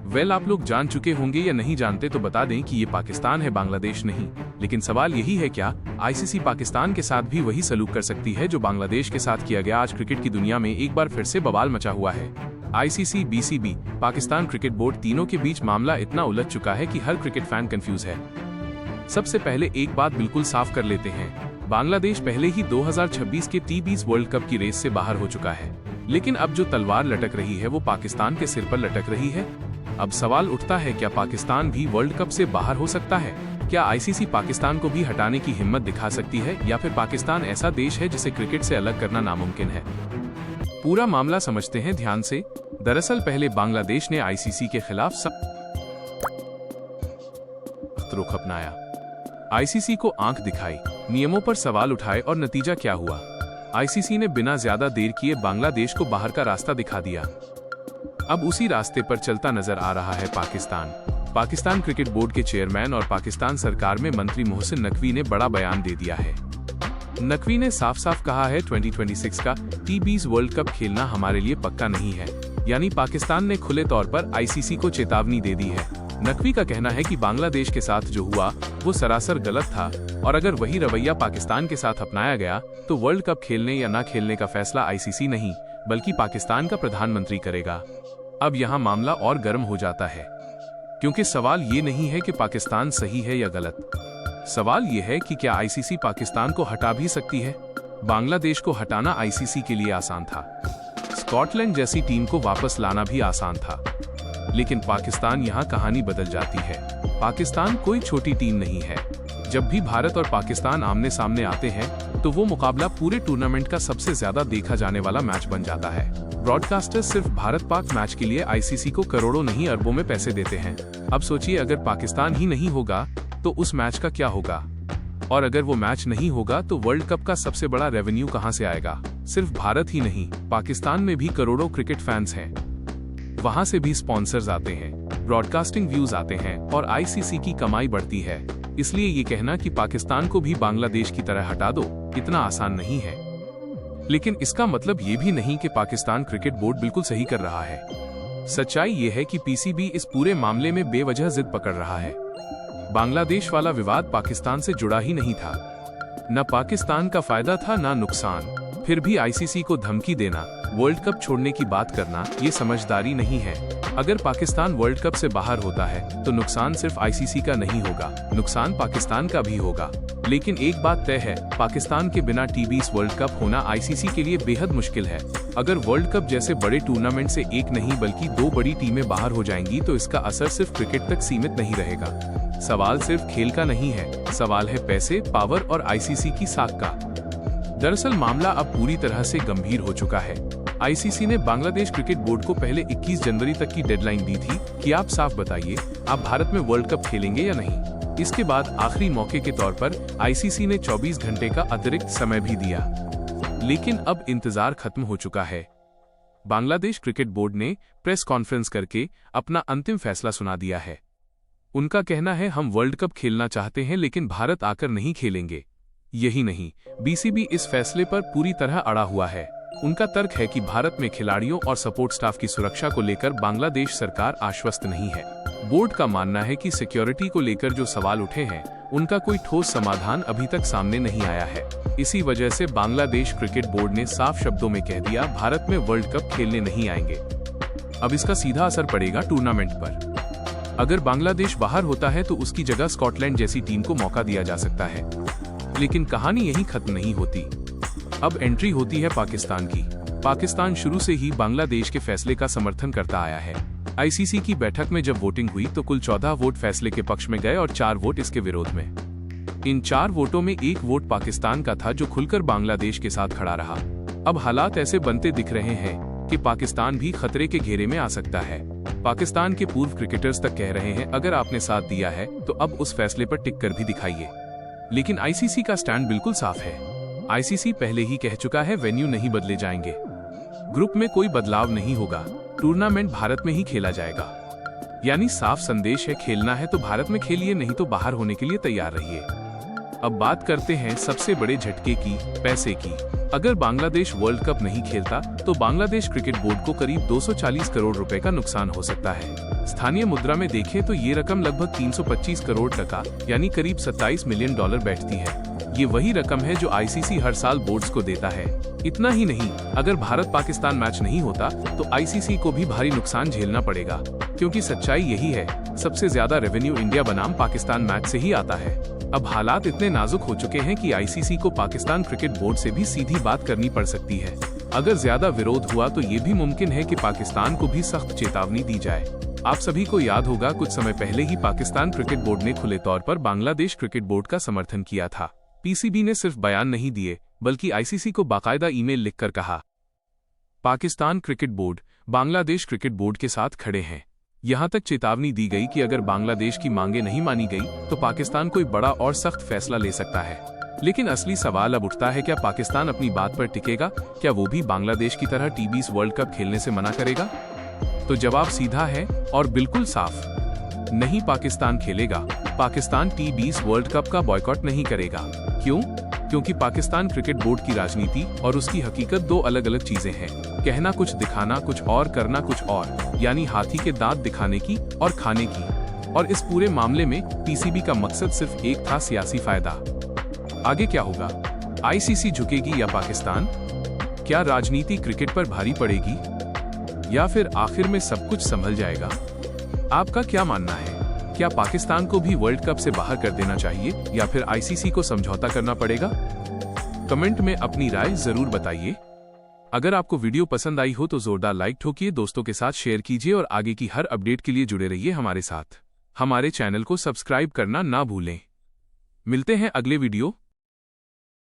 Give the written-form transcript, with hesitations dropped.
आप लोग जान चुके होंगे या नहीं जानते तो बता दें कि ये पाकिस्तान है, बांग्लादेश नहीं। लेकिन सवाल यही है, क्या आईसीसी पाकिस्तान के साथ भी वही सलूक कर सकती है जो बांग्लादेश के साथ किया गया? आज क्रिकेट की दुनिया में एक बार फिर से बवाल मचा हुआ है। ICC, BCB, Pakistan cricket board, तीनों के बीच मामला इतना उलझ चुका है कि हर क्रिकेट फैन कंफ्यूज है। सबसे पहले एक बात बिल्कुल साफ कर लेते हैं, बांग्लादेश पहले ही 2026 के T20 वर्ल्ड कप की रेस से बाहर हो चुका है। लेकिन अब जो तलवार लटक रही है वो पाकिस्तान के सिर पर लटक रही है। अब सवाल उठता है, क्या पाकिस्तान भी वर्ल्ड कप से बाहर हो सकता है? क्या आईसीसी पाकिस्तान को भी हटाने की हिम्मत दिखा सकती है, या फिर पाकिस्तान ऐसा देश है जिसे क्रिकेट से अलग करना नामुमकिन है? पूरा मामला समझते हैं ध्यान से। दरअसल पहले बांग्लादेश ने आईसीसी के खिलाफ सख्त रुख अपनाया, आईसीसी को आंख दिखाई, नियमों पर सवाल उठाए और नतीजा क्या हुआ? आईसीसी ने बिना ज्यादा देर किए बांग्लादेश को बाहर का रास्ता दिखा दिया। अब उसी रास्ते पर चलता नजर आ रहा है पाकिस्तान क्रिकेट बोर्ड के चेयरमैन और पाकिस्तान सरकार में मंत्री मोहसिन नकवी ने बड़ा बयान दे दिया है। नकवी ने साफ साफ कहा है, 2026 का T20 वर्ल्ड कप खेलना हमारे लिए पक्का नहीं है। यानी पाकिस्तान ने खुले तौर पर आईसीसी को चेतावनी दे दी है। नकवी का कहना है कि बांग्लादेश के साथ जो हुआ वो सरासर गलत था, और अगर वही रवैया पाकिस्तान के साथ अपनाया गया तो वर्ल्ड कप खेलने या न खेलने का फैसला आईसीसी नहीं बल्कि पाकिस्तान का प्रधानमंत्री करेगा। अब यहाँ मामला और गर्म हो जाता है, क्योंकि सवाल ये नहीं है कि पाकिस्तान सही है या गलत। सवाल ये है कि क्या आईसीसी पाकिस्तान को हटा भी सकती है? बांग्लादेश को हटाना आईसीसी के लिए आसान था, स्कॉटलैंड जैसी टीम को वापस लाना भी आसान था। लेकिन पाकिस्तान यहाँ कहानी बदल जाती है। पाकिस्तान कोई छोटी टीम नहीं है। जब भी भारत और पाकिस्तान आमने सामने आते हैं तो वो मुकाबला पूरे टूर्नामेंट का सबसे ज्यादा देखा जाने वाला मैच बन जाता है। ब्रॉडकास्टर्स सिर्फ भारत पाक मैच के लिए आईसीसी को करोड़ों नहीं अरबों में पैसे देते हैं। अब सोचिए, अगर पाकिस्तान ही नहीं होगा तो उस मैच का क्या होगा? और अगर वो मैच नहीं होगा तो वर्ल्ड कप का सबसे बड़ा रेवेन्यू कहां से आएगा? सिर्फ भारत ही नहीं, पाकिस्तान में भी करोड़ों क्रिकेट फैंस हैं। वहां से भी स्पॉन्सर्स आते हैं, ब्रॉडकास्टिंग व्यूज आते हैं और आईसीसी की कमाई बढ़ती है। इसलिए ये कहना कि पाकिस्तान को भी बांग्लादेश की तरह हटा दो इतना आसान नहीं है। लेकिन इसका मतलब ये भी नहीं कि पाकिस्तान क्रिकेट बोर्ड बिल्कुल सही कर रहा है। सच्चाई ये है कि पीसीबी इस पूरे मामले में बेवजह जिद पकड़ रहा है। बांग्लादेश वाला विवाद पाकिस्तान से जुड़ा ही नहीं था। न पाकिस्तान का फायदा था न नुकसान। फिर भी आईसीसी को धमकी देना, वर्ल्ड कप छोड़ने की बात करना, ये समझदारी नहीं है। अगर पाकिस्तान वर्ल्ड कप से बाहर होता है तो नुकसान सिर्फ आईसीसी का नहीं होगा, नुकसान पाकिस्तान का भी होगा। लेकिन एक बात तय है, पाकिस्तान के बिना T20 वर्ल्ड कप होना आईसीसी के लिए बेहद मुश्किल है। अगर वर्ल्ड कप जैसे बड़े टूर्नामेंट से एक नहीं बल्कि दो बड़ी टीमें बाहर हो जाएंगी तो इसका असर सिर्फ क्रिकेट तक सीमित नहीं रहेगा। सवाल सिर्फ खेल का नहीं है, सवाल है पैसे, पावर और आईसीसी की साख का। दरअसल मामला अब पूरी तरह से गंभीर हो चुका है। आईसीसी ने बांग्लादेश क्रिकेट बोर्ड को पहले 21 जनवरी तक की डेडलाइन दी थी कि आप साफ बताइए, आप भारत में वर्ल्ड कप खेलेंगे या नहीं। इसके बाद आखिरी मौके के तौर पर आईसीसी ने 24 घंटे का अतिरिक्त समय भी दिया। लेकिन अब इंतजार खत्म हो चुका है। बांग्लादेश क्रिकेट बोर्ड ने प्रेस कॉन्फ्रेंस करके अपना अंतिम फैसला सुना दिया है। उनका कहना है, हम वर्ल्ड कप खेलना चाहते हैं लेकिन भारत आकर नहीं खेलेंगे। यही नहीं, बीसीबी इस फैसले पर पूरी तरह अड़ा हुआ है। उनका तर्क है कि भारत में खिलाड़ियों और सपोर्ट स्टाफ की सुरक्षा को लेकर बांग्लादेश सरकार आश्वस्त नहीं है। बोर्ड का मानना है कि सिक्योरिटी को लेकर जो सवाल उठे हैं उनका कोई ठोस समाधान अभी तक सामने नहीं आया है। इसी वजह से बांग्लादेश क्रिकेट बोर्ड ने साफ शब्दों में कह दिया, भारत में वर्ल्ड कप खेलने नहीं आएंगे। अब इसका सीधा असर पड़ेगा टूर्नामेंट पर। अगर बांग्लादेश बाहर होता है तो उसकी जगह स्कॉटलैंड जैसी टीम को मौका दिया जा सकता है। लेकिन कहानी यहीं खत्म नहीं होती। अब एंट्री होती है पाकिस्तान की। पाकिस्तान शुरू से ही बांग्लादेश के फैसले का समर्थन करता आया है। आईसीसी की बैठक में जब वोटिंग हुई तो कुल 14 वोट फैसले के पक्ष में गए और 4 वोट इसके विरोध में। इन 4 वोटों में 1 वोट पाकिस्तान का था जो खुलकर बांग्लादेश के साथ खड़ा रहा। अब हालात ऐसे बनते दिख रहे हैं कि पाकिस्तान भी खतरे के घेरे में आ सकता है। पाकिस्तान के पूर्व क्रिकेटर्स तक कह रहे हैं, अगर आपने साथ दिया है तो अब उस फैसले पर टिक कर भी दिखाइए। लेकिन आईसीसी का स्टैंड बिल्कुल साफ है। आईसीसी पहले ही कह चुका है, वेन्यू नहीं बदले जाएंगे, ग्रुप में कोई बदलाव नहीं होगा, टूर्नामेंट भारत में ही खेला जाएगा। यानी साफ संदेश है, खेलना है तो भारत में खेलिए, नहीं तो बाहर होने के लिए तैयार रहिए। अब बात करते हैं सबसे बड़े झटके की, पैसे की। अगर बांग्लादेश वर्ल्ड कप नहीं खेलता तो बांग्लादेश क्रिकेट बोर्ड को करीब 240 करोड़ रुपए का नुकसान हो सकता है। स्थानीय मुद्रा में देखें तो ये रकम लगभग 325 करोड़ टका यानी करीब 27 मिलियन डॉलर बैठती है। ये वही रकम है जो आईसीसी हर साल बोर्ड्स को देता है। इतना ही नहीं, अगर भारत पाकिस्तान मैच नहीं होता तो आईसीसी को भी भारी नुकसान झेलना पड़ेगा, क्योंकि सच्चाई यही है, सबसे ज्यादा रेवेन्यू इंडिया बनाम पाकिस्तान मैच से ही आता है। अब हालात इतने नाजुक हो चुके हैं कि आईसीसी को पाकिस्तान क्रिकेट बोर्ड से भी सीधी बात करनी पड़ सकती है। अगर ज्यादा विरोध हुआ तो ये भी मुमकिन है कि पाकिस्तान को भी सख्त चेतावनी दी जाए। आप सभी को याद होगा, कुछ समय पहले ही पाकिस्तान क्रिकेट बोर्ड ने खुले तौर पर बांग्लादेश क्रिकेट बोर्ड का समर्थन किया था। पीसीबी ने सिर्फ बयान नहीं दिए, बल्कि आईसीसी को बाकायदा ईमेल लिखकर कहा, Pakistan cricket board Bangladesh cricket board के साथ खड़े हैं। यहां तक चेतावनी दी गई कि अगर बांग्लादेश की मांगे नहीं मानी गई तो पाकिस्तान कोई बड़ा और सख्त फैसला ले सकता है। लेकिन असली सवाल अब उठता है, क्या पाकिस्तान अपनी बात पर टिकेगा? क्या वो भी बांग्लादेश की तरह टी20 वर्ल्ड कप खेलने से मना करेगा? तो जवाब सीधा है और बिल्कुल साफ, नहीं, पाकिस्तान खेलेगा। पाकिस्तान टी20 वर्ल्ड कप का बॉयकॉट नहीं करेगा। क्यों? क्योंकि पाकिस्तान क्रिकेट बोर्ड की राजनीति और उसकी हकीकत दो अलग अलग चीजें हैं। कहना कुछ, दिखाना कुछ और, करना कुछ और, यानी हाथी के दांत दिखाने की और खाने की। और इस पूरे मामले में पीसीबी का मकसद सिर्फ एक था, सियासी फायदा। आगे क्या होगा? आईसीसी झुकेगी या पाकिस्तान? क्या राजनीति क्रिकेट पर भारी पड़ेगी या फिर आखिर में सब कुछ संभल जाएगा? आपका क्या मानना है? क्या पाकिस्तान को भी वर्ल्ड कप से बाहर कर देना चाहिए या फिर आईसीसी को समझौता करना पड़ेगा? कमेंट में अपनी राय जरूर बताइए। अगर आपको वीडियो पसंद आई हो तो जोरदार लाइक ठोकिए, दोस्तों के साथ शेयर कीजिए और आगे की हर अपडेट के लिए जुड़े रहिए हमारे साथ। हमारे चैनल को सब्सक्राइब करना ना भूलें। मिलते हैं अगले वीडियो